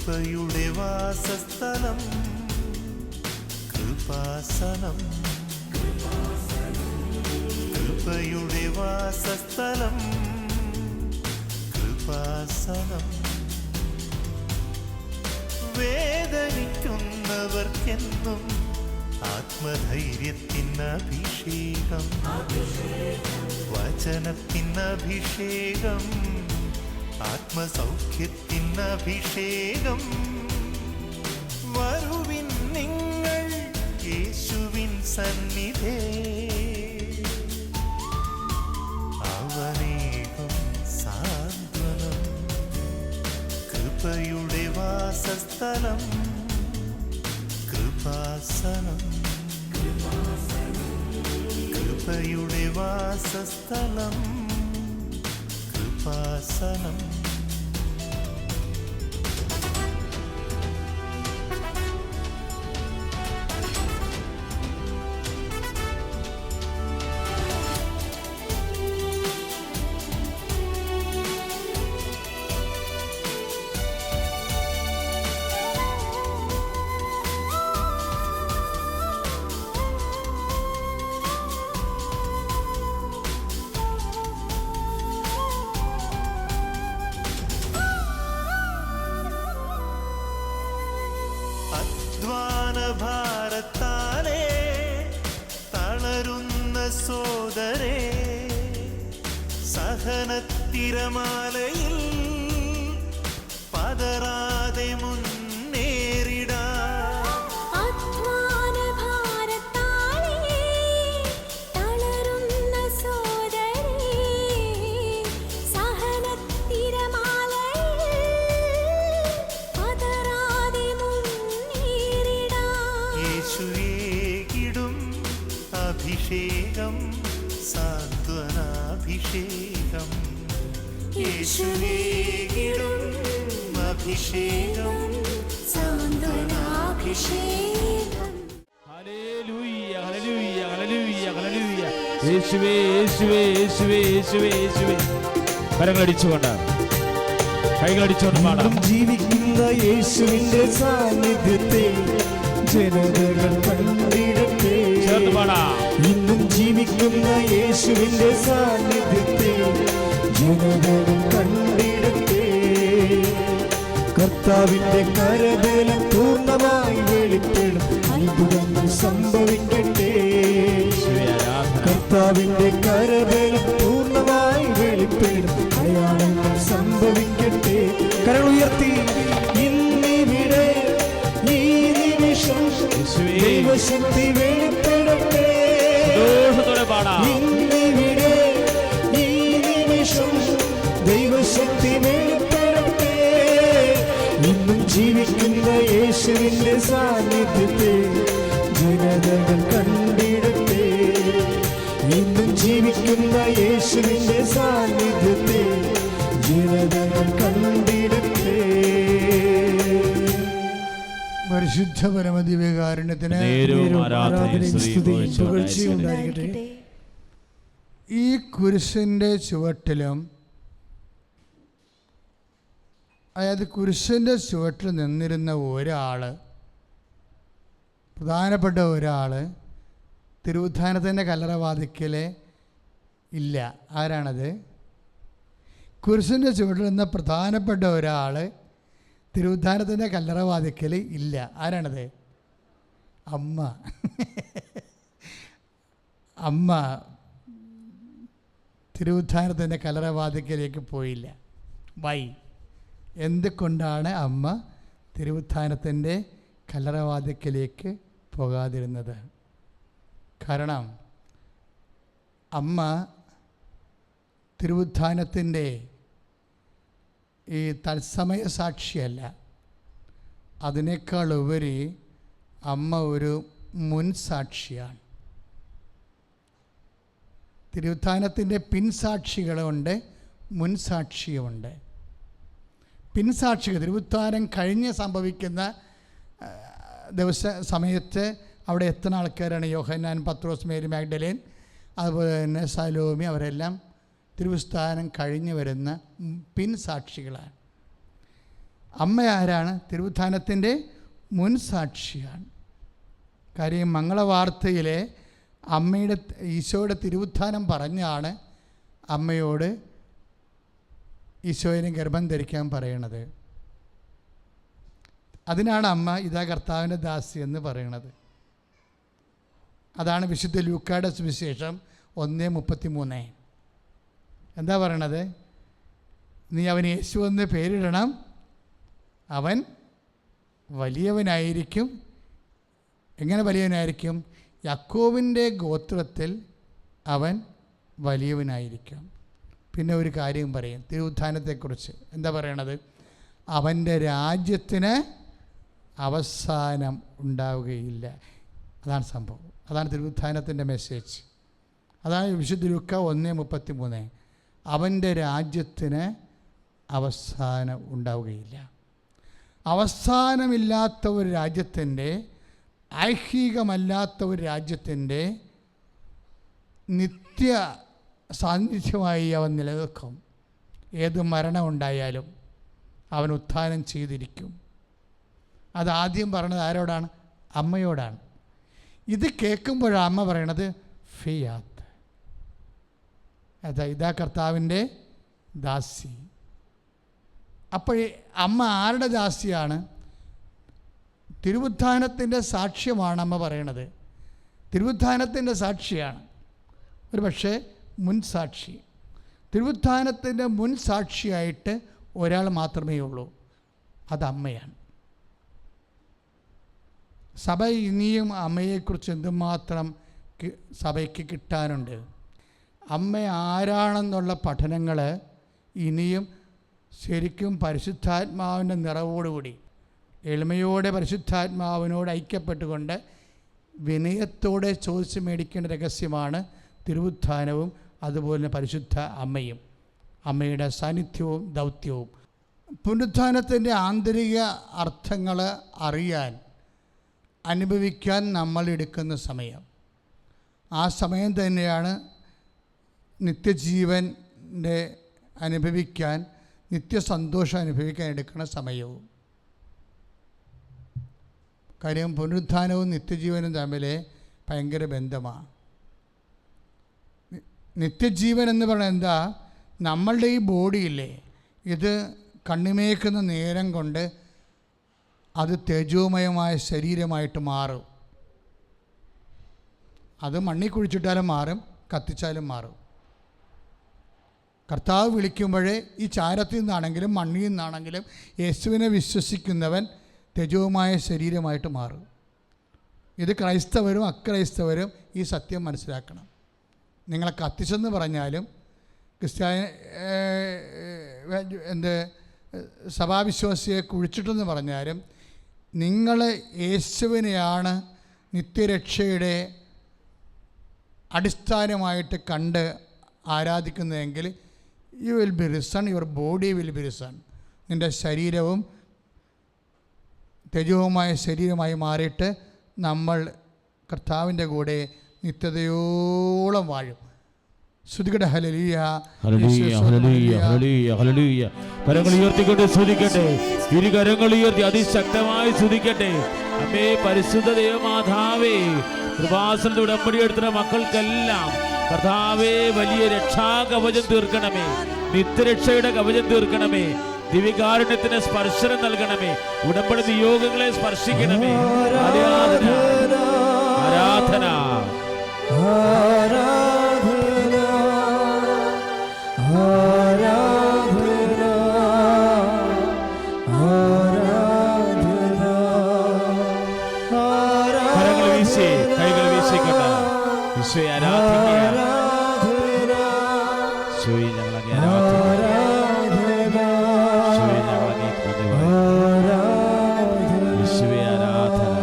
കൃപയുടെ വാസസ്ഥലം കൃപാസനം. കൃപയുടെ വാസസ്ഥലം കൃപാസനം. വേദനിക്കുന്നവർക്കെന്നും ആത്മധൈര്യത്തിനഭിഷേകം, വചനത്തിനഭിഷേകം, ആത്മസൗഖ്യത്തിനഭിഷേകം. വരുവിൻ നിങ്ങൾ യേശുവിൻ സന്നിധേ, അവനേകും സാന്ത്വനം. കൃപയുടെ വാസസ്ഥലം കൃപാസനം. കൃപയുടെ വാസസ്ഥലം കൃപാസനം. ഭാരത്താലേ തളരുന്ന സോദരേ, സഹനത്തിരമാലയിൽ പതറാതെ മുന്നേറിടാ. അഭിഷേകം സാന്ത്വനാഭിഷേകം. യേശുവേകിടും അഭിഷേകം സാന്ത്വനാഭിഷേകം. ഹല്ലേലൂയ ഹല്ലേലൂയ ഹല്ലേലൂയ ഹല്ലേലൂയ. യേശുവേ യേശുവേ യേശുവേ യേശുവേ യേശുവേ. കരങ്ങളടിച്ചുകൊണ്ട് കൈകളടിച്ചുകൊണ്ട് പാടാം. ജീവിക്കുന്ന യേശുവിന്റെ സാന്നിധ്യത്തെ ജനതകൾ കണ്ടിടട്ടെ. ഇന്നും ജീവിക്കുന്ന യേശുവിന്റെ സാന്നിധ്യത്തെ ജനതകൾ കണ്ടിടട്ടെ. കർത്താവിന്റെ കരബലം പൂർണ്ണമായി വെളിപ്പെടും, അത്ഭുതങ്ങൾ സംഭവിക്കട്ടെ. കർത്താവിന്റെ കരബലം പൂർണ്ണമായി വെളിപ്പെടും, അടയാളങ്ങൾ സംഭവിക്കട്ടെ. കരങ്ങൾ ഉയർത്തി ഇന്നിവിടെ ഈ നിമിഷം ദൈവശക്തി വെളിപ്പെടട്ടെ. ഇന്നിവിടെ ഈ നിമിഷം ദൈവശക്തി വെളിപ്പെടട്ടെ. ഇന്നും ജീവിക്കുന്ന യേശുവിന്റെ സാന്നിധ്യത്തെ ജനതകൾ കണ്ടിടട്ടെ. ഇന്നും ജീവിക്കുന്ന യേശുവിന്റെ സാന്നിധ്യത്തെ ജനതകൾ കണ്ടിടട്ടെ. പരിശുദ്ധ പരമദിവ്യകാരുണ്യത്തിന് ഉണ്ടായിരിക്കട്ടെ. ഈ കുരിശിൻ്റെ ചുവട്ടിലും, അതായത് കുരിശിൻ്റെ ചുവട്ടിൽ നിന്നിരുന്ന ഒരാൾ, പ്രധാനപ്പെട്ട ഒരാൾ തിരുവുത്ഥാനത്തിൻ്റെ കല്ലറവാതിക്കൽ ഇല്ല. ആരാണത്? കുരിശിൻ്റെ ചുവട്ടിൽ നിന്ന പ്രധാനപ്പെട്ട ഒരാൾ തിരുവുത്ഥാനത്തിൻ്റെ കല്ലറവാതിക്കൽ ഇല്ല. ആരാണത്? അമ്മ. അമ്മ തിരുവുത്ഥാനത്തിൻ്റെ കല്ലറവാതിക്കലേക്ക് പോയില്ല. വൈ? എന്തുകൊണ്ടാണ് അമ്മ തിരുവുത്ഥാനത്തിൻ്റെ കല്ലറവാതിക്കലേക്ക് പോകാതിരുന്നത്? കാരണം അമ്മ തിരുവുത്ഥാനത്തിൻ്റെ ഈ തത്സമയ സാക്ഷിയല്ല. അതിനേക്കാൾ ഉപരി അമ്മ ഒരു മുൻസാക്ഷിയാണ്. തിരുവുത്ഥാനത്തിൻ്റെ പിൻസാക്ഷികളുണ്ട്, മുൻസാക്ഷിയുമുണ്ട്. പിൻസാക്ഷികൾ തിരുവുത്ഥാനം കഴിഞ്ഞ് സംഭവിക്കുന്ന സമയത്ത് അവിടെ എത്തുന്ന ആൾക്കാരാണ് യോഹന്നാൻ, പത്രോസ്, മേരി മാഗ്ഡലേൻ, അതുപോലെ തന്നെ സലോമി. അവരെല്ലാം തിരുവുത്ഥാനം കഴിഞ്ഞ് വരുന്ന പിൻസാക്ഷികളാണ്. അമ്മ ആരാണ്? തിരുവുത്ഥാനത്തിൻ്റെ മുൻ സാക്ഷിയാണ്. കാര്യം മംഗളവാർത്തയിലെ അമ്മയുടെ ഈശോയുടെ തിരുവുത്ഥാനം പറഞ്ഞാണ് അമ്മയോട് ഈശോയിനെ ഗർഭം ധരിക്കാൻ പറയണത്. അതിനാണ് അമ്മ ഇതാ കർത്താവിൻ്റെ ദാസി എന്ന് പറയണത്. അതാണ് വിശുദ്ധ ലൂക്കായുടെ സുവിശേഷം 1:33. എന്താ പറയണത്? നീ അവന് യേശു എന്ന് പേരിടണം, അവൻ വലിയവനായിരിക്കും. എങ്ങനെ വലിയവനായിരിക്കും? യാക്കോബിൻ്റെ ഗോത്രത്തിൽ അവൻ വലിയവനായിരിക്കും. പിന്നെ ഒരു കാര്യം പറയും തിരുവുത്ഥാനത്തെക്കുറിച്ച്. എന്താ പറയണത്? അവൻ്റെ രാജ്യത്തിന് അവസാനം ഉണ്ടാവുകയില്ല. അതാണ് സംഭവം. അതാണ് തിരുവുത്ഥാനത്തിൻ്റെ മെസ്സേജ്. അതാണ് വിശുദ്ധ ലൂക്ക 1:33. അവൻ്റെ രാജ്യത്തിന് അവസാനം ഉണ്ടാവുകയില്ല. അവസാനമില്ലാത്ത ഒരു രാജ്യത്തിൻ്റെ, ഐഹികമല്ലാത്ത ഒരു രാജ്യത്തിൻ്റെ നിത്യ സാന്നിധ്യമായി അവൻ നിലനിൽക്കും. ഏത് മരണമുണ്ടായാലും അവൻ ഉത്ഥാനം ചെയ്തിരിക്കും. അതാദ്യം പറഞ്ഞത് ആരോടാണ്? അമ്മയോടാണ്. ഇത് കേൾക്കുമ്പോഴാണ് അമ്മ പറയണത് ഫിയാത്ത്, ഇതാ കർത്താവിൻ്റെ ദാസി. അപ്പോൾ അമ്മ ആരുടെ ദാസിയാണ്? തിരുവുത്ഥാനത്തിൻ്റെ സാക്ഷ്യമാണ് അമ്മ പറയണത്. തിരുവുത്ഥാനത്തിൻ്റെ സാക്ഷിയാണ്. ഒരു പക്ഷേ മുൻ സാക്ഷി. തിരുവുത്ഥാനത്തിൻ്റെ മുൻ സാക്ഷിയായിട്ട് ഒരാൾ മാത്രമേ ഉള്ളൂ, അത് അമ്മയാണ്. സഭ ഇനിയും അമ്മയെക്കുറിച്ച് എന്തുമാത്രം സഭയ്ക്ക് കിട്ടാനുണ്ട്. അമ്മ ആരാണെന്നുള്ള പഠനങ്ങൾ ഇനിയും ശരിക്കും പരിശുദ്ധാത്മാവിൻ്റെ നിറവോടുകൂടി എളിമയോടെ പരിശുദ്ധാത്മാവിനോട് ഐക്യപ്പെട്ടുകൊണ്ട് വിനയത്തോടെ ചോദിച്ച് മേടിക്കേണ്ട രഹസ്യമാണ് തിരുവുത്ഥാനവും അതുപോലെ പരിശുദ്ധ അമ്മയും, അമ്മയുടെ സാന്നിധ്യവും ദൗത്യവും. പുനരുത്ഥാനത്തിൻ്റെ ആന്തരിക അർത്ഥങ്ങൾ അറിയാൻ, അനുഭവിക്കാൻ നമ്മൾ എടുക്കുന്ന സമയം, ആ സമയം തന്നെയാണ് നിത്യജീവൻ്റെ അനുഭവിക്കാൻ, നിത്യസന്തോഷം അനുഭവിക്കാൻ എടുക്കുന്ന സമയവും. കാര്യം പുനരുത്ഥാനവും നിത്യജീവനും തമ്മിൽ ഭയങ്കര ബന്ധമാണ്. നിത്യജീവൻ എന്ന് പറയുന്നത് എന്താ? നമ്മളുടെ ഈ ബോഡിയില്ലേ, ഇത് കണ്ണിമേക്കുന്ന നേരം കൊണ്ട് അത് തേജോമയമായ ശരീരമായിട്ട് മാറും. അത് മണ്ണിൽ കുഴിച്ചിട്ടാലും മാറും, കത്തിച്ചാലും മാറും. കർത്താവ് വിളിക്കുമ്പോഴേ ഈ ചാരത്തിൽ നിന്നാണെങ്കിലും മണ്ണിൽ നിന്നാണെങ്കിലും യേശുവിനെ വിശ്വസിക്കുന്നവൻ തേജോമയ ശരീരമായിട്ട് മാറും. ഇത് ക്രൈസ്തവരും അക്രൈസ്തവരും ഈ സത്യം മനസ്സിലാക്കണം. നിങ്ങളെ കത്തിച്ചെന്ന് പറഞ്ഞാലും സഭാവിശ്വാസിയെ കുഴിച്ചിട്ടെന്ന് പറഞ്ഞാലും നിങ്ങൾ യേശുവിനെയാണ് നിത്യരക്ഷയുടെ അടിസ്ഥാനമായിട്ട് കണ്ട് ആരാധിക്കുന്നതെങ്കിൽ you will be risen, your body will be risen. നിൻ്റെ ശരീരവും തേജവുമായ ശരീരമായി മാറിയിട്ട് നമ്മൾ കർത്താവിൻ്റെ കൂടെ നിത്യതയോളം വാഴും. ശ്രുതികട ഹല്ലേലൂയ, ഹല്ലേലൂയ, ഹല്ലേലൂയ, ഹല്ലേലൂയ, ഹല്ലേലൂയ. കരങ്ങൾ ഉയർത്തിക്കൊണ്ട് സ്തുതിക്കട്ടെ. ഇരു കരങ്ങൾ ഉയർത്തി അതിശക്തമായി സ്തുതിക്കട്ടെ. അമ്മേ പരിശുദ്ധ ദൈവമാതാവേ, കൃപാസനത്തെ ഉടമ്പടി എടുത്തുന്ന മക്കൾക്കെല്ലാം കർത്താവേ വലിയ രക്ഷാകവചം തീർക്കണമേ, നിത്യരക്ഷയുടെ കവചം തീർക്കണമേ, ദിവ്യകാരുണ്യത്തിന് സ്പർശനം നൽകണമേ, ഉടമ്പടി നിയോഗങ്ങളെ സ്പർശിക്കണമേ. ആരാധന, ആരാധന, കരങ്ങൾ വീശി കൈകൾ വീശിക്കൊണ്ട് ഈശോയെ ആരാധിക്കുക. ഈശോയെ ഞങ്ങളങ്ങേ ആരാധിക്കുക. ഈശോയെ ഞങ്ങളങ്ങേ പ്രതിവാദിക്കുന്നു. ഈശോയെ ആരാധന.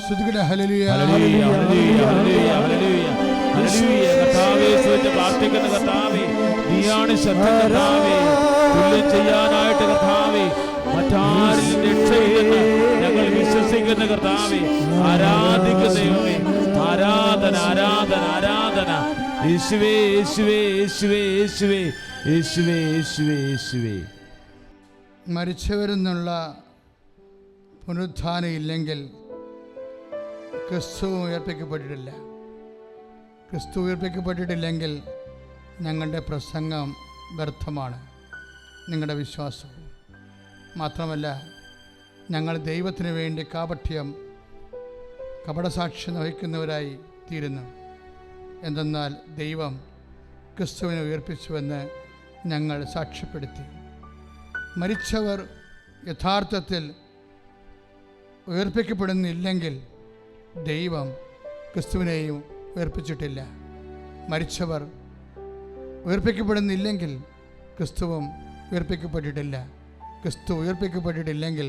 ശ്രുതികട ഹല്ലേലൂയ, ഹല്ലേലൂയ, ഹല്ലേലൂയ, ഹല്ലേലൂയ, ഹല്ലേലൂയ, ഹല്ലേലൂയ. കർത്താവേ സ്തുതിച്ച് പ്രാർത്ഥിക്കുന്ന കർത്താവേ, നീയാണ് ശക്തൻ കർത്താവേ. തുല്യം ചെയ്യാനായിട്ട് കർത്താവേ മറ്റാരിലും രക്ഷയില്ലെന്ന് ഞങ്ങൾ വിശ്വസിക്കുന്ന കർത്താവേ, ആരാധിക്കുന്ന ദൈവമേ, ആരാധന, ആരാധന, ആരാധന. യേശുവേ, യേശുവേ, യേശുവേ, യേശുവേ, യേശുവേ, യേശുവേ, യേശുവേ. മരിച്ചവരിൽ നിന്നുള്ള പുനരുത്ഥാനം ഇല്ലെങ്കിൽ ക്രിസ്തു ഉയർപ്പിക്കപ്പെട്ടിട്ടില്ല. ക്രിസ്തു ഉയർപ്പിക്കപ്പെട്ടിട്ടില്ലെങ്കിൽ ഞങ്ങളുടെ പ്രസംഗം വ്യർത്ഥമാണ്, നിങ്ങളുടെ വിശ്വാസവും. മാത്രമല്ല, ഞങ്ങൾ ദൈവത്തിന് വേണ്ടി കപടസാക്ഷ്യം വഹിക്കുന്നവരായി തീരുന്നു. എന്തെന്നാൽ ദൈവം ക്രിസ്തുവിനെ ഉയർപ്പിച്ചുവെന്ന് ഞങ്ങൾ സാക്ഷ്യപ്പെടുത്തി. മരിച്ചവർ യഥാർത്ഥത്തിൽ ഉയർപ്പിക്കപ്പെടുന്നില്ലെങ്കിൽ ദൈവം ക്രിസ്തുവിനെയും ഉയർപ്പിച്ചിട്ടില്ല. മരിച്ചവർ ഉയർപ്പിക്കപ്പെടുന്നില്ലെങ്കിൽ ക്രിസ്തുവും ഉയർപ്പിക്കപ്പെട്ടിട്ടില്ല. ക്രിസ്തു ഉയർപ്പിക്കപ്പെട്ടിട്ടില്ലെങ്കിൽ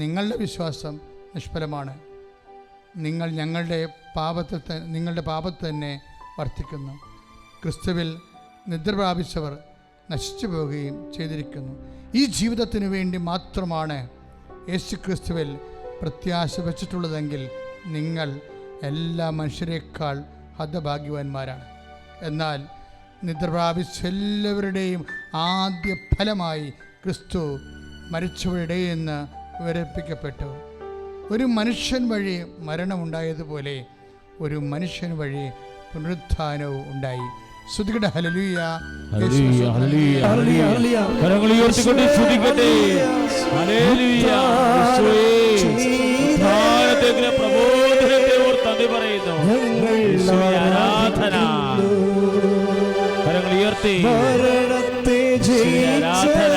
നിങ്ങളുടെ വിശ്വാസം നിഷ്ഫലമാണ്. നിങ്ങൾ നിങ്ങളുടെ പാപത്തിൽ തന്നെ വർത്തിക്കുന്നു. ക്രിസ്തുവിൽ നിദ്ര പ്രാപിച്ചവർ നശിച്ചു പോവുകയും ചെയ്തിരിക്കുന്നു. ഈ ജീവിതത്തിന് വേണ്ടി മാത്രമാണ് യേശു ക്രിസ്തുവിൽ പ്രത്യാശ വച്ചിട്ടുള്ളതെങ്കിൽ നിങ്ങൾ എല്ലാ മനുഷ്യരെക്കാൾ ഹതഭാഗ്യവാന്മാരാണ്. എന്നാൽ നിദ്ര പ്രാപിച്ച എല്ലാവരുടെയും ആദ്യ ഫലമായി ക്രിസ്തു മരിച്ചവരുടെ നിന്ന് ഉയർപ്പിക്കപ്പെട്ടു. ഒരു മനുഷ്യൻ വഴി മരണമുണ്ടായതുപോലെ ഒരു മനുഷ്യൻ വഴി പുനരുത്ഥാനവും ഉണ്ടായി. സ്തുതിക്കട്ടെ, ഹല്ലേലൂയ, ഹല്ലേലൂയ, ഹല്ലേലൂയ, ഹല്ലേലൂയ. കരങ്ങൾ ഉയർത്തിക്കൊണ്ട് സ്തുതിക്കട്ടെ. ഹല്ലേലൂയ. ഉദ്ധാനത്തിന്റെ പ്രബോധനത്തെ ഓർത്ത് നന്ദി പറയുന്നു. യേശുവേ ആരാധന. കരങ്ങൾ ഉയർത്തി. യേശുവേ ആരാധന,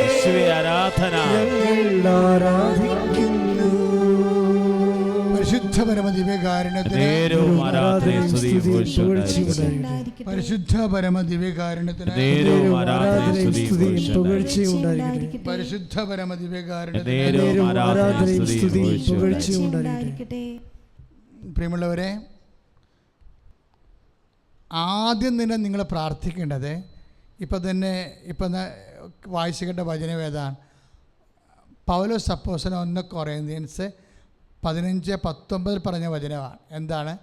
യേശുവേ ആരാധന. പരിശുദ്ധ പരമ ദിവ്യകാരുണ്യത്തിന് പരിശുദ്ധ പരമ ദിവ്യകാരുണ്യത്തിന് പരിശുദ്ധ പരമ ദിവ്യകാരുണ്യത്തിന്. പ്രിയമുള്ളവരെ, ആദ്യം തന്നെ നിങ്ങൾ പ്രാർത്ഥിക്കേണ്ടത് ഇപ്പം വായിച്ചു കേട്ട വചനം ഏതാണ്? പൗലോസ് അപ്പോസ്തലൻ 1 കൊറിന്ത്യൻസ് 15:19 പറഞ്ഞ വചനമാണ്. എന്താണ്?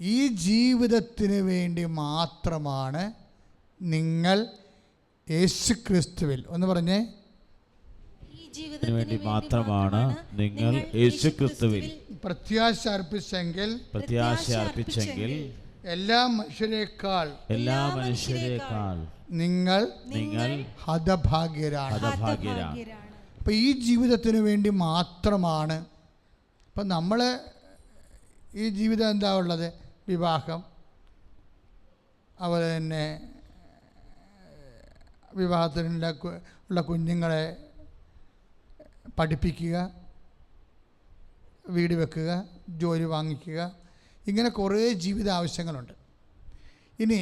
ഈ ജീവിതത്തിന് വേണ്ടി മാത്രമാണ് നിങ്ങൾ യേശുക്രിസ്തുവിൽ, ഒന്ന് പറഞ്ഞേ, വേണ്ടി മാത്രമാണ് നിങ്ങൾ യേശുക്രിസ്തുവിൽ പ്രത്യാശ അർപ്പിച്ചെങ്കിൽ എല്ലാ മനുഷ്യരെക്കാൾ നിങ്ങൾ ഹതഭാഗ്യരാണ്. അപ്പം ഈ ജീവിതത്തിന് വേണ്ടി മാത്രമാണ്. അപ്പം നമ്മൾ ഈ ജീവിതം എന്താ ഉള്ളത്? വിവാഹം, അതുപോലെ തന്നെ വിവാഹത്തിനുള്ള കുഞ്ഞുങ്ങളെ പഠിപ്പിക്കുക, വീട് വെക്കുക, ജോലി വാങ്ങിക്കുക, ഇങ്ങനെ കുറേ ജീവിത ആവശ്യങ്ങളുണ്ട്. ഇനി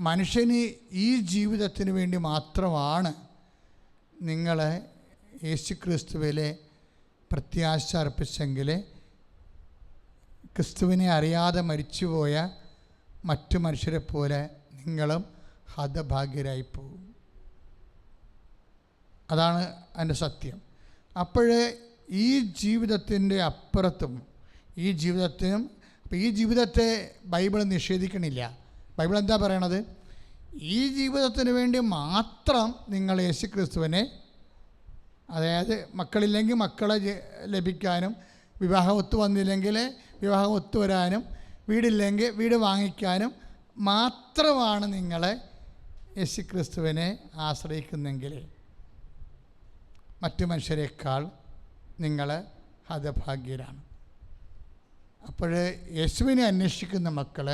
മനുഷ്യന് ഈ ജീവിതത്തിന് വേണ്ടി മാത്രമാണ് നിങ്ങൾ യേശുക്രിസ്തുവിലെ പ്രത്യാശ അർപ്പിച്ചെങ്കിൽ ക്രിസ്തുവിനെ അറിയാതെ മരിച്ചുപോയ മറ്റു മനുഷ്യരെ പോലെ നിങ്ങളും ഹതഭാഗ്യരായി പോകും. അതാണ് അതിൻ്റെ സത്യം. അപ്പോഴേ ഈ ജീവിതത്തിൻ്റെ അപ്പുറത്തും ഈ ജീവിതത്തെ ബൈബിൾ നിഷേധിക്കണില്ല. ബൈബിൾ എന്താ പറയണത്? ഈ ജീവിതത്തിന് വേണ്ടി മാത്രം നിങ്ങൾ യേശുക്രിസ്തുവിനെ, അതായത് മക്കളില്ലെങ്കിൽ മക്കളെ ലഭിക്കാനും, വിവാഹം ഒത്തു വന്നില്ലെങ്കിൽ വിവാഹം ഒത്തുവരാനും, വീടില്ലെങ്കിൽ വീട് വാങ്ങിക്കാനും മാത്രമാണ് നിങ്ങൾ യേശുക്രിസ്തുവിനെ ആശ്രയിക്കുന്നെങ്കിൽ മറ്റു മനുഷ്യരെക്കാൾ നിങ്ങൾ ഹതഭാഗ്യരാണ്. അപ്പോൾ യേശുവിനെ അന്വേഷിക്കുന്ന മക്കൾ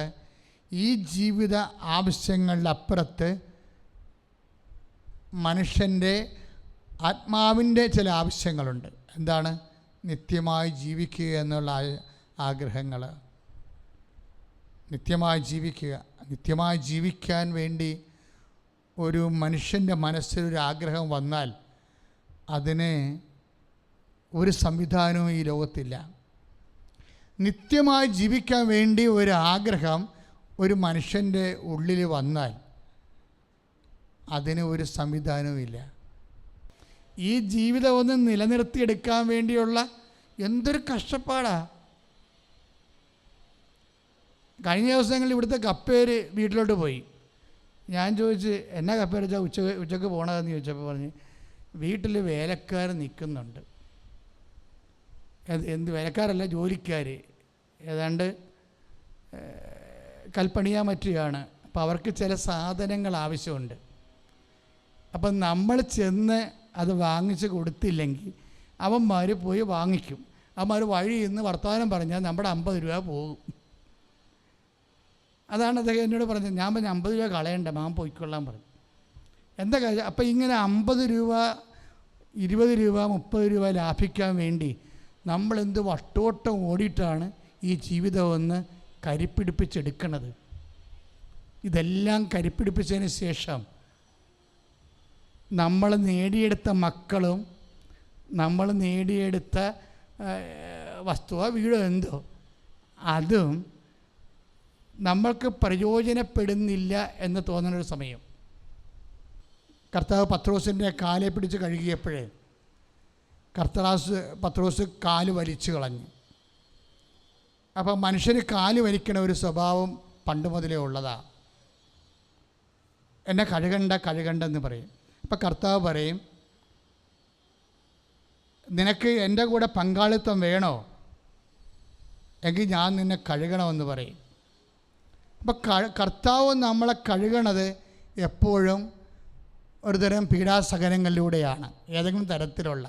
ഈ ജീവിത ആവശ്യങ്ങളുടെ അപ്പുറത്ത് മനുഷ്യൻ്റെ ആത്മാവിൻ്റെ ചില ആവശ്യങ്ങളുണ്ട്. എന്താണ്? നിത്യമായി ജീവിക്കുക എന്നുള്ള ആഗ്രഹങ്ങൾ. നിത്യമായി ജീവിക്കാൻ വേണ്ടി ഒരു മനുഷ്യൻ്റെ മനസ്സിലൊരു ആഗ്രഹം വന്നാൽ അതിന് ഒരു സംവിധാനവും ഈ ലോകത്തില്ല. നിത്യമായി ജീവിക്കാൻ വേണ്ടി ഒരു ആഗ്രഹം ഒരു മനുഷ്യൻ്റെ ഉള്ളിൽ വന്നാൽ അതിന് ഒരു സംവിധാനവുമില്ല. ഈ ജീവിതം ഒന്ന് നിലനിർത്തിയെടുക്കാൻ വേണ്ടിയുള്ള എന്തൊരു കഷ്ടപ്പാടാ. കഴിഞ്ഞ ദിവസങ്ങളിൽ ഇവിടുത്തെ കപ്പേര് വീട്ടിലോട്ട് പോയി. ഞാൻ ചോദിച്ച് എന്നാ കപ്പ ഉച്ചക്ക് പോകണതെന്ന് ചോദിച്ചപ്പോൾ പറഞ്ഞ് വീട്ടിൽ വേലക്കാർ നിൽക്കുന്നുണ്ട്. എന്ത് വേലക്കാരല്ല, ജോലിക്കാർ, ഏതാണ്ട് കൽപ്പണിയാൻ പറ്റുകയാണ്. അപ്പോൾ അവർക്ക് ചില സാധനങ്ങൾ ആവശ്യമുണ്ട്. അപ്പം നമ്മൾ ചെന്ന് അത് വാങ്ങിച്ച് കൊടുത്തില്ലെങ്കിൽ അവന്മാർ പോയി വാങ്ങിക്കും. അവന്മാർ വഴിയിൽ നിന്ന് വർത്തമാനം പറഞ്ഞാൽ നമ്മുടെ 50 രൂപ പോകും. അതാണ് അദ്ദേഹം എന്നോട് പറഞ്ഞത്. ഞാൻ പറഞ്ഞ 50 രൂപ കളയണ്ട, മാം പോയിക്കൊള്ളാൻ പറഞ്ഞു. എന്താ കാര്യം? അപ്പം ഇങ്ങനെ 50 രൂപ 20 രൂപ 30 രൂപ ലാഭിക്കാൻ വേണ്ടി നമ്മളെന്ത് വട്ടോട്ടം ഓടിയിട്ടാണ് ഈ ജീവിതം ഒന്ന് കരിപ്പിടിപ്പിച്ചെടുക്കണത്. ഇതെല്ലാം കരിപ്പിടിപ്പിച്ചതിന് ശേഷം നമ്മൾ നേടിയെടുത്ത മക്കളും നമ്മൾ നേടിയെടുത്ത വസ്തുവോ വീടോ എന്തോ അതും നമ്മൾക്ക് പ്രയോജനപ്പെടുന്നില്ല എന്ന് തോന്നുന്നൊരു സമയം. കർത്താവ് പത്രോസിൻ്റെ കാലെ പിടിച്ച് കഴുകിയപ്പോഴേ പത്രോസ് കാല് വലിച്ചു കളഞ്ഞു. അപ്പം മനുഷ്യന് കാല് വലിക്കണ ഒരു സ്വഭാവം പണ്ട് മുതലേ ഉള്ളതാണ്. എന്നെ കഴുകണ്ടെന്ന് പറയും. അപ്പം കർത്താവ് പറയും, നിനക്ക് എൻ്റെ കൂടെ പങ്കാളിത്തം വേണോ എങ്കിൽ ഞാൻ നിന്നെ കഴുകണമെന്ന് പറയും. അപ്പം കർത്താവ് നമ്മളെ കഴുകണത് എപ്പോഴും ഒരുതരം പീഡാസഹനങ്ങളിലൂടെയാണ്. ഏതെങ്കിലും തരത്തിലുള്ള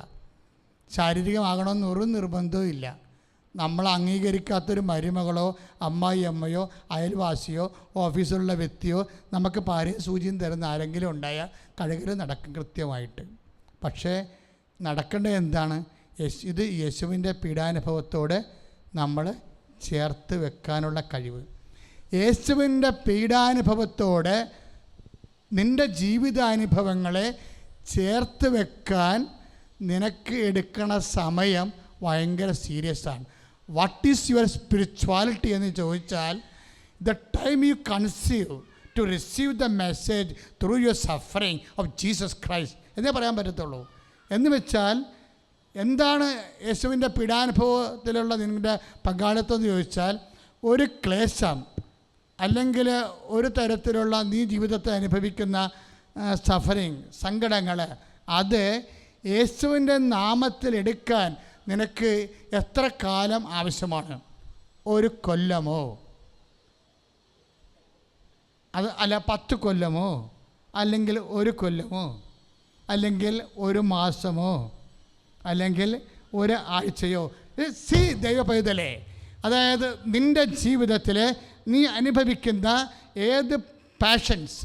ശാരീരികമാകണമെന്ന് ഒരു നിർബന്ധവും ഇല്ല. നമ്മൾ അംഗീകരിക്കാത്തൊരു മരുമകളോ അമ്മായിയമ്മയോ അയൽവാസിയോ ഓഫീസിലുള്ള വ്യക്തിയോ നമുക്ക് പാരയും സൂചിയും തരുന്ന ആരെങ്കിലും ഉണ്ടായാൽ കഴുകൽ നടക്കും കൃത്യമായിട്ട്. പക്ഷേ നടക്കേണ്ടത് എന്താണ്? ഇത് യേശുവിൻ്റെ പീഡാനുഭവത്തോട് നമ്മൾ ചേർത്ത് വെക്കാനുള്ള കഴിവ്. യേശുവിൻ്റെ പീഡാനുഭവത്തോട് നിൻ്റെ ജീവിതാനുഭവങ്ങളെ ചേർത്ത് വെക്കാൻ നിനക്ക് എടുക്കണ സമയം ഭയങ്കര സീരിയസ് ആണ്. വാട്ട് ഈസ് യുവർ സ്പിരിച്വാലിറ്റി എന്ന് ചോദിച്ചാൽ, the time you conceive to receive the message through your suffering of Jesus Christ എന്നേ പറയാൻ പറ്റത്തുള്ളൂ. എന്ന് വെച്ചാൽ എന്താണ് യേശുവിൻ്റെ പീഡാനുഭവത്തിലുള്ള നിങ്ങളുടെ പങ്കാളിത്തം എന്ന് ചോദിച്ചാൽ, ഒരു ക്ലേശം അല്ലെങ്കിൽ ഒരു തരത്തിലുള്ള നീ ജീവിതത്തെ അനുഭവിക്കുന്ന സഫറിങ്, സങ്കടങ്ങൾ, അത് യേശുവിൻ്റെ നാമത്തിൽ എടുക്കാൻ നിനക്ക് എത്ര കാലം ആവശ്യമാണ്? 1 കൊല്ലമോ അല്ല 10 കൊല്ലമോ അല്ലെങ്കിൽ 1 കൊല്ലമോ അല്ലെങ്കിൽ 1 മാസമോ അല്ലെങ്കിൽ 1 ആഴ്ചയോ? ദൈവ പൈതലേ, അതായത് നിൻ്റെ ജീവിതത്തിൽ നീ അനുഭവിക്കുന്ന ഏത് പാഷൻസ്,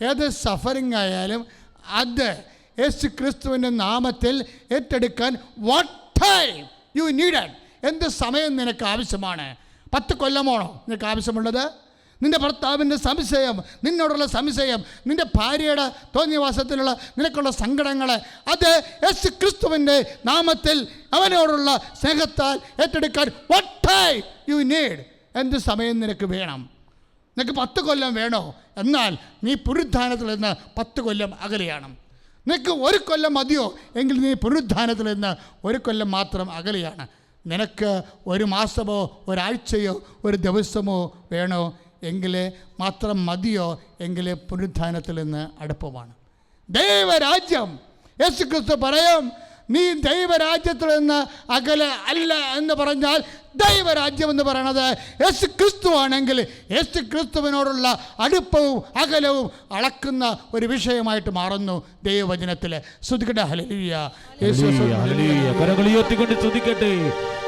ഏത് സഫറിങ് ആയാലും അത് യേശു ക്രിസ്തുവിൻ്റെ നാമത്തിൽ ഏറ്റെടുക്കാൻ വാട്ട് ടൈം യു നീഡഡ്, എന്ത് സമയം നിനക്ക് ആവശ്യമാണ്? 10 കൊല്ലമാണോ നിനക്ക് ആവശ്യമുള്ളത്? നിൻ്റെ ഭർത്താവിൻ്റെ സംശയം, നിന്നോടുള്ള സംശയം, നിൻ്റെ ഭാര്യയുടെ തോന്നിയവാസത്തിലുള്ള നിനക്കുള്ള സങ്കടങ്ങൾ, അത് യേശു ക്രിസ്തുവിൻ്റെ നാമത്തിൽ അവനോടുള്ള സ്നേഹത്താൽ ഏറ്റെടുക്കാൻ വാട്ട് ടൈം യു നീഡ്, എന്ത് സമയം നിനക്ക് വേണം? നിനക്ക് 10 കൊല്ലം വേണോ? എന്നാൽ നീ പുനരുത്ഥാനത്തിൽ നിന്ന് 10 കൊല്ലം അകലെയാണ്. നിനക്ക് 1 കൊല്ലം മതിയോ? എങ്കിൽ നീ പുനരുത്ഥാനത്തിൽ നിന്ന് 1 കൊല്ലം മാത്രം അകലെയാണ്. നിനക്ക് 1 മാസമോ 1 ആഴ്ചയോ 1 ദിവസമോ വേണോ? എങ്കിൽ മാത്രം മതിയോ? എങ്കിൽ പുനരുത്ഥാനത്തിൽ നിന്ന് അടുപ്പമാണ്. ദൈവരാജ്യം, യേശു ക്രിസ്തു പറയും, നീ ദൈവരാജ്യത്തിൽ നിന്ന് അകലെ അല്ല എന്ന് പറഞ്ഞാൽ ദൈവരാജ്യം എന്ന് പറയണത് യേശു ക്രിസ്തു ആണെങ്കിൽ യേശു ക്രിസ്തുവിനോടുള്ള അടുപ്പവും അകലവും അളക്കുന്ന ഒരു വിഷയമായിട്ട് മാറുന്നു ദൈവവചനത്തിൽ. സ്തുതിക്കട്ടെ, ഹല്ലേലൂയ. കരങ്ങൾ ഉയർത്തിക്കൊണ്ട് സ്തുതിക്കട്ടെ,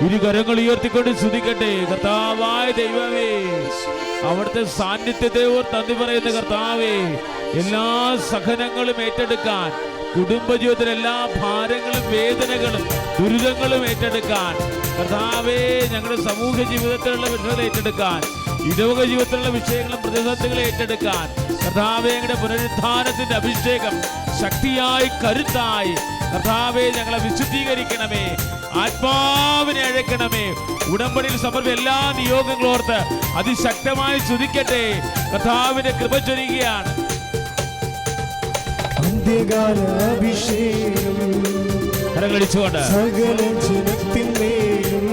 2 കരങ്ങൾ ഉയർത്തിക്കൊണ്ട് സ്തുതിക്കട്ടെ. കർത്താവായ ദൈവമേ, അവിടുത്തെ സാന്നിധ്യത്തെ ഓർത്ത് നന്ദി പറയുന്ന കർത്താവേ, എല്ലാ സഹനങ്ങളും ഏറ്റെടുക്കാൻ, കുടുംബജീവിതത്തിലെ എല്ലാ ഭാരങ്ങളും വേദനകളും ദുരിതങ്ങളും ഏറ്റെടുക്കാൻ കർത്താവേ, ഞങ്ങളുടെ സമൂഹ ജീവിതത്തിലുള്ള വിഷയങ്ങൾ ഏറ്റെടുക്കാൻ, ഇടവക ജീവിതത്തിലുള്ള വിഷയങ്ങളും പ്രതിസന്ധികളെ ഏറ്റെടുക്കാൻ കർത്താവേ, ഞങ്ങളുടെ പുനരുത്ഥാനത്തിന്റെ അഭിഷേകം ശക്തിയായി കരുത്തായി കർത്താവേ ഞങ്ങളെ വിശുദ്ധീകരിക്കണമേ, ആത്മാവിനെ അഴക്കണമേ. ഉടമ്പടിയിൽ സമർപ്പിച്ച എല്ലാ നിയോഗങ്ങളും ഓർത്ത് അതിശക്തമായി സ്തുതിക്കട്ടെ. കർത്താവിന്റെ കൃപ ചൊരിയുകയാണ്. അന്ത്യകാലാഭിഷേകം സകല ജനത്തിന്മേലും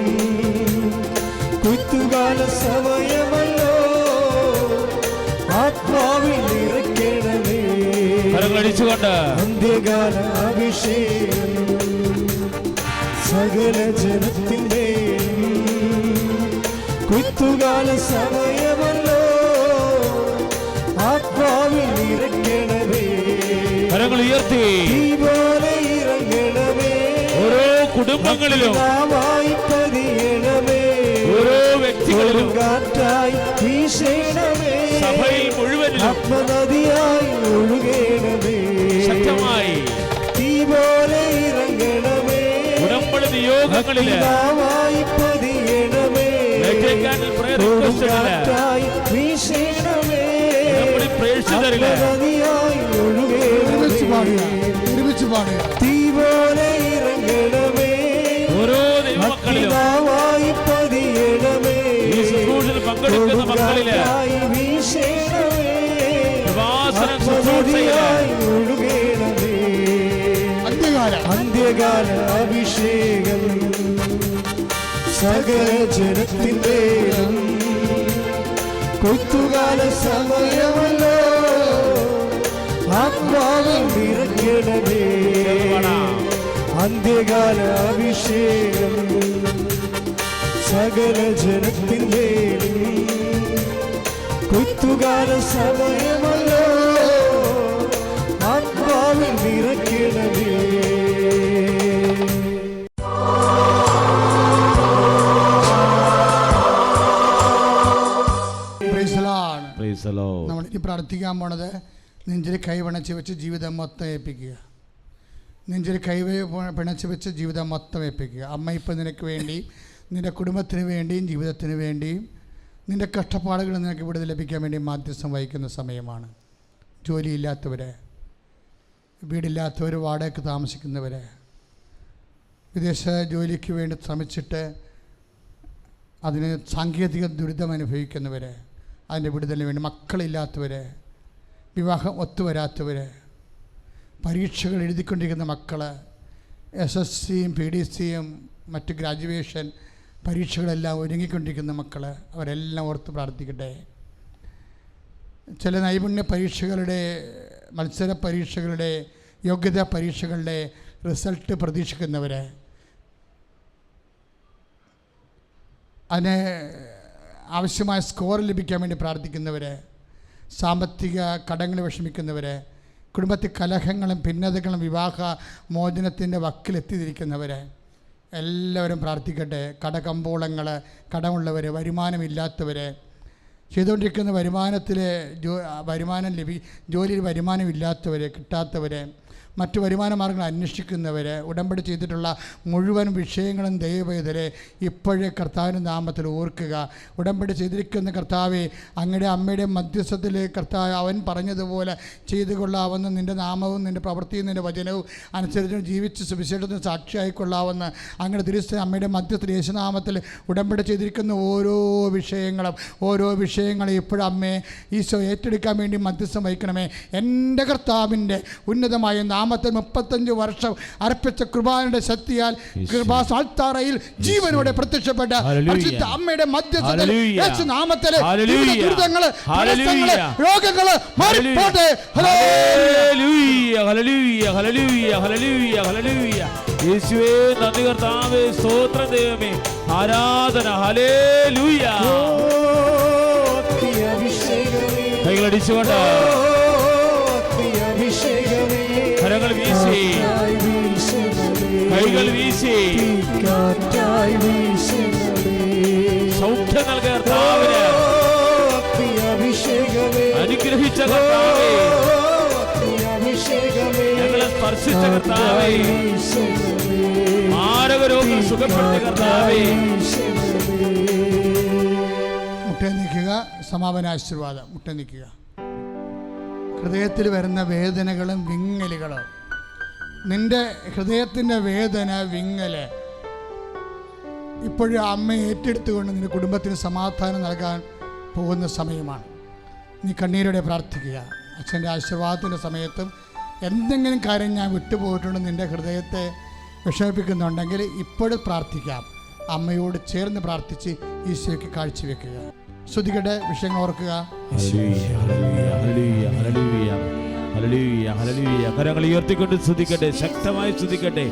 കൊയ്ത്തുകാല സമയമല്ലോ, ആത്മാവിൽ നിറയ്ക്കണമേ. കൈകളടിച്ചുകൊണ്ട് അന്ത്യകാല അഭിഷേകം സകല ജനത്തിൻ്റെ കൊയ്ത്തുകാല സമയമല്ലോ ആത്മാവിൽ ഇറങ്ങണമേ കരങ്ങൾ ഉയർത്തി പോലെ ഇറങ്ങണമേ ഓരോ കുടുംബങ്ങളിലും പതിയണമേ ഓരോ വ്യക്തികളിലും കാറ്റായി വീശണമേ സഭയിൽ മുഴുവനിലും ആത്മനദിയായി ഒഴുകണമേ ശക്തമായി തീ പോലെ ഇറങ്ങണമേ ഉടമ്പടി നിയോഗങ്ങളില് പതിയണമേ കാറ്റായി വീശണമേ ആത്മനദിയായി ഒഴുകണമേ ഒരുമിച്ച് പാടുക. തീ പോലെ ഇറങ്ങണമേ ഓരോ ദൈവമക്കളിലും പതിയണമേ ഈ ശുശ്രൂഷയിൽ പങ്കെടുക്കുന്ന മക്കളില് കൃപാസന ശുശ്രൂഷയില് അന്ത്യകാല അഭിഷേകം സകല ജനത്തിൻ്റെ കൊയ്ത്തുകാല സമയമല്ലോ ആത്മാവിൽ നിറയ്ക്കണമേ അന്ത്യകാല അഭിഷേകം സകല ജനത്തിൻ്റെ കൊയ്ത്തുകാല സമയമല്ലോ ആത്മാവിൽ നിറയ്ക്കണമേ Praise the Lord. നമ്മൾ ഇനി പ്രാർത്ഥിക്കാൻ പോണത് നെഞ്ചിൽ കൈ പിണച്ച് വെച്ച് ജീവിതം മൊത്തം ഏൽപ്പിക്കുക. നെഞ്ചിൽ കൈ പിണച്ച് വെച്ച് ജീവിതം മൊത്തം ഏൽപ്പിക്കുക. അമ്മ ഇപ്പം നിനക്ക് വേണ്ടി, നിൻ്റെ കുടുംബത്തിന് വേണ്ടിയും ജീവിതത്തിന് വേണ്ടിയും നിൻ്റെ കഷ്ടപ്പാടുകൾ നിനക്ക് ഇവിടെ ലഭിക്കാൻ വേണ്ടി മാധ്യസ്ഥം വഹിക്കുന്ന സമയമാണ്. ജോലിയില്ലാത്തവരെ, വീടില്ലാത്തവർ, വാടകയ്ക്ക് താമസിക്കുന്നവരെ, വിദേശ ജോലിക്ക് വേണ്ടി ശ്രമിച്ചിട്ട് അതിന് സാങ്കേതിക ദുരിതം അനുഭവിക്കുന്നവരെ, അതിൻ്റെ വിടുതലിന് വേണ്ടി മക്കളില്ലാത്തവരെ, വിവാഹം ഒത്തുവരാത്തവർ, പരീക്ഷകൾ എഴുതിക്കൊണ്ടിരിക്കുന്ന മക്കൾ, SSCയും PDCയും മറ്റ് ഗ്രാജുവേഷൻ പരീക്ഷകളെല്ലാം ഒരുങ്ങിക്കൊണ്ടിരിക്കുന്ന മക്കൾ, അവരെല്ലാം ഓർത്ത് പ്രാർത്ഥിക്കട്ടെ. ചില നൈപുണ്യ പരീക്ഷകളുടെ, മത്സര പരീക്ഷകളുടെ, യോഗ്യതാ പരീക്ഷകളുടെ റിസൾട്ട് പ്രതീക്ഷിക്കുന്നവർ, അതിന് ആവശ്യമായ സ്കോർ ലഭിക്കാൻ വേണ്ടി പ്രാർത്ഥിക്കുന്നവർ, സാമ്പത്തിക കടങ്ങൾ വിഷമിക്കുന്നവർ, കുടുംബത്തിൽ കലഹങ്ങളും ഭിന്നതകളും വിവാഹ മോചനത്തിൻ്റെ വക്കിലെത്തിയിരിക്കുന്നവർ എല്ലാവരും പ്രാർത്ഥിക്കട്ടെ. കടകമ്പോളങ്ങൾ, കടമുള്ളവർ, വരുമാനമില്ലാത്തവർ, ചെയ്തുകൊണ്ടിരിക്കുന്ന ജോലിയിൽ വരുമാനമില്ലാത്തവർ, കിട്ടാത്തവർ, മറ്റു വരുമാന മാർഗ്ഗങ്ങൾ അന്വേഷിക്കുന്നവർ, ഉടമ്പടി ചെയ്തിട്ടുള്ള മുഴുവൻ വിഷയങ്ങളും ദൈവവേദരെ ഇപ്പോഴേ കർത്താവിൻ്റെ നാമത്തിൽ ഓർക്കുക. ഉടമ്പടി ചെയ്തിരിക്കുന്ന കർത്താവെ, അങ്ങയുടെ അമ്മയുടെ മധ്യസ്ഥത്തിൽ കർത്താവ് അവൻ പറഞ്ഞതുപോലെ ചെയ്തു കൊള്ളാവുന്ന നിൻ്റെ നാമവും നിൻ്റെ പ്രവൃത്തിയും നിൻ്റെ വചനവും അനുസരിച്ച് ജീവിച്ച് സുവിശേഷത്തിന് സാക്ഷിയായിക്കൊള്ളാവുന്ന അങ്ങയുടെ തിരുസ്ഥ അമ്മയുടെ മധ്യത്തിൽ യേശുനാമത്തിൽ ഉടമ്പടി ചെയ്തിരിക്കുന്ന ഓരോ വിഷയങ്ങളും ഇപ്പോഴും അമ്മയെ ഈശോ ഏറ്റെടുക്കാൻ വേണ്ടി മധ്യസ്ഥം വഹിക്കണമേ. എൻ്റെ കർത്താവിൻ്റെ ഉന്നതമായ നാമത്തിൽ 35 വർഷം അർപ്പിച്ച കൃപാനയുടെ ശക്തിയാൽ കൃപാസാൽത്താറയിൽ ജീവനോടെ പ്രത്യക്ഷപ്പെട്ട പരിശുദ്ധ അമ്മയുടെ മധ്യസ്ഥത്തിൽ യേശുനാമത്തിൽ ദുരിതങ്ങള്, പ്രയാസങ്ങള്, രോഗങ്ങള് മാറിപ്പോട്ടെ. ഹല്ലേലൂയ, ഹല്ലേലൂയ, ഹല്ലേലൂയ, ഹല്ലേലൂയ, ഹല്ലേലൂയ. യേശുവേ നന്ദി, കർത്താവേ സ്തോത്രം, ദൈവമേ ആരാധന. ഹല്ലേലൂയ. കൈകളടിച്ചുകൊണ്ട് കരങ്ങൾ വീശി, കൈകൾ വീശി സൗഖ്യം നൽകിയ കർത്താവിന്, അനുഗ്രഹിച്ച കർത്താവേ, ഞങ്ങളെ സ്പർശിച്ച കർത്താവേ, മാരകരോഗം സുഖപ്പെടുത്തിയ കർത്താവേ. മുട്ട നീക്കുക. സമാപന ആശീർവാദം. മുട്ട നീക്കുക. ഹൃദയത്തിൽ വരുന്ന വേദനകളും വിങ്ങലുകളും, നിൻ്റെ ഹൃദയത്തിൻ്റെ വേദന, വിങ്ങല് ഇപ്പോഴും അമ്മ ഏറ്റെടുത്തുകൊണ്ട് നിൻ്റെ കുടുംബത്തിന് സമാധാനം നൽകാൻ പോകുന്ന സമയമാണ്. നീ കണ്ണീരോടെ പ്രാർത്ഥിക്കുക. അച്ഛൻ്റെ ആശീർവാദത്തിൻ്റെ സമയത്തും എന്തെങ്കിലും കാര്യം ഞാൻ വിട്ടുപോയിട്ടുണ്ട്, നിൻ്റെ ഹൃദയത്തെ വിഷമിപ്പിക്കുന്നുണ്ടെങ്കിൽ ഇപ്പോഴും പ്രാർത്ഥിക്കാം. അമ്മയോട് ചേർന്ന് പ്രാർത്ഥിച്ച് ഈശോയ്ക്ക് കാഴ്ചവെക്കുക. ശ്രദ്ധിക്കട്ടെ, വിഷയങ്ങൾ ഓർക്കുക. ഹല്ലേലൂയ ഹല്ലേലൂയ. കരങ്ങൾ ഉയർത്തിക്കൊണ്ട് സ്തുതിക്കട്ടെ, ശക്തമായി സ്തുതിക്കട്ടെ.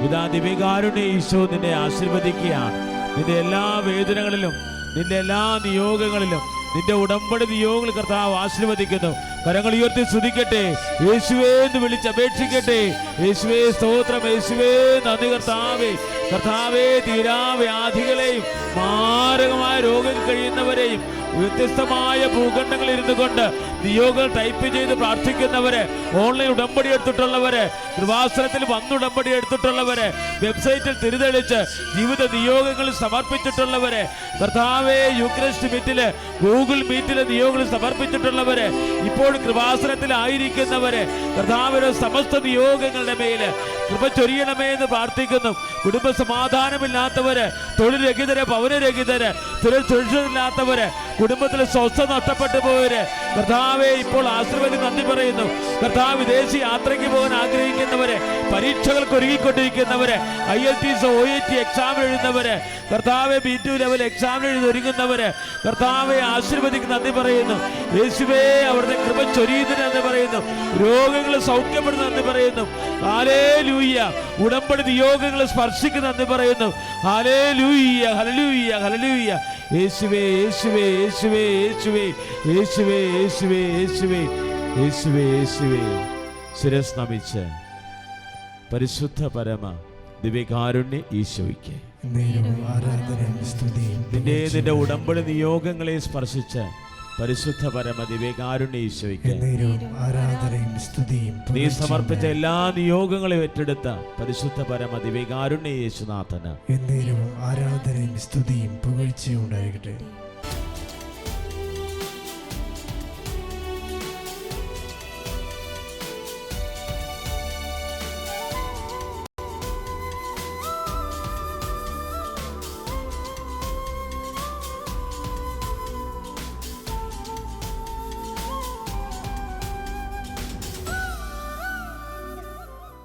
ഇതാ ദിവ്യകാരുണ്യ ഈശോ നിന്നെ ആശീർവദിക്കുകയാണ്. നിന്റെ എല്ലാ വേദനകളിലും, നിന്റെ എല്ലാ നിയോഗങ്ങളിലും, നിന്റെ ഉടമ്പടി നിയോഗങ്ങൾ കർത്താവ് ആശീർവദിക്കുന്നു. കരങ്ങൾ ഉയർത്തി സ്തുതിക്കട്ടെ, യേശുവേ എന്ന് വിളിച്ചപേക്ഷിക്കട്ടെ. യേശുവേ സ്തോത്രം, യേശുവേ നന്ദി. കർത്താവേ തീരാവ്യാധികളെയും മാരകമായ രോഗം കഴിയുന്നവരെയും വ്യത്യസ്തമായ ഭൂഖണ്ഡങ്ങളിൽ ഇരുന്നു കൊണ്ട് നിയോഗങ്ങൾ ടൈപ്പ് ചെയ്ത് പ്രാർത്ഥിക്കുന്നവര്, ഓൺലൈൻ ഉടമ്പടി എടുത്തിട്ടുള്ളവര്, കൃപാസനത്തിൽ വന്ന് ഉടമ്പടി എടുത്തിട്ടുള്ളവര്, വെബ്സൈറ്റിൽ തിരിതെളിച്ച് ജീവിത നിയോഗങ്ങളിൽ സമർപ്പിച്ചിട്ടുള്ളവര്, കർത്താവേ യൂക്രിസ്റ്റ് മീറ്റില്, ഗൂഗിൾ മീറ്റില് നിയോഗങ്ങൾ സമർപ്പിച്ചിട്ടുള്ളവര്, ഇപ്പോൾ കൃപാസനത്തിലായിരിക്കുന്നവര്, കർത്താവിന്റെ സമസ്ത നിയോഗങ്ങളുടെ മേല് കൃപ ചൊരിയണമേ എന്ന് പ്രാർത്ഥിക്കുന്നു. കുടുംബ സമാധാനമില്ലാത്തവര്, തൊഴിൽ രഹിതര്, പൗരരഹിതര്, തൊഴിലില്ലാത്തവര്, കുടുംബത്തിൽ സ്വസ്ഥത നഷ്ടപ്പെട്ടു പോയവര്, കർത്താവെ ഇപ്പോൾ ആശീർവദിച്ച് നന്ദി പറയുന്നു. കർത്താവ് വിദേശ യാത്രയ്ക്ക് പോകാൻ ആഗ്രഹിക്കുന്നവര്, പരീക്ഷകൾക്ക് ഒരുങ്ങിക്കൊണ്ടിരിക്കുന്നവര്, IELTS OET എക്സാം എഴുതുന്നവര്, കർത്താവെ B2 ലെവൽ എക്സാം എഴുതി ഒരുങ്ങുന്നവര്, കർത്താവെ ആശീർവദിക്ക് നന്ദി പറയുന്നു. യേശുവേ അവിടുത്തെ കൃപ ചൊരിയുന്നതിന് നന്ദി പറയുന്നു. രോഗങ്ങൾ സൗഖ്യപ്പെടുന്ന നന്ദി പറയുന്നു. ഹല്ലേലൂയ. ഉടമ്പടി നിയോഗങ്ങൾ സ്പർശിക്കുന്ന നന്ദി പറയുന്നു. ഹല്ലേലൂയ ഹല്ലേലൂയ ഹല്ലേലൂയ. യേശുവേ യേശുവേ യേശുവേ യേശുവേ യേശുവേ യേശുവേ യേശുവേ യേശുവേ യേശുവേ. ശിരസ് നമിച്ച് പരിശുദ്ധ പരമ ദിവ്യകാരുണ്യ ഈശോയ്ക്ക് നിന്റെ ഉടമ്പടി നിയോഗങ്ങളെ സ്പർശിച്ച് പരിശുദ്ധ പരമ ദിവ്യകാരുണ്യ ഈശോയ്ക്ക് നീ സമർപ്പിച്ച എല്ലാ നിയോഗങ്ങളെ ഏറ്റെടുത്ത പരിശുദ്ധ പരമ ദിവ്യകാരുണ്യ യേശുനാഥന് ആരാധനയും സ്തുതിയും പുകഴ്ചയും ഉണ്ടായിരിക്കട്ടെ.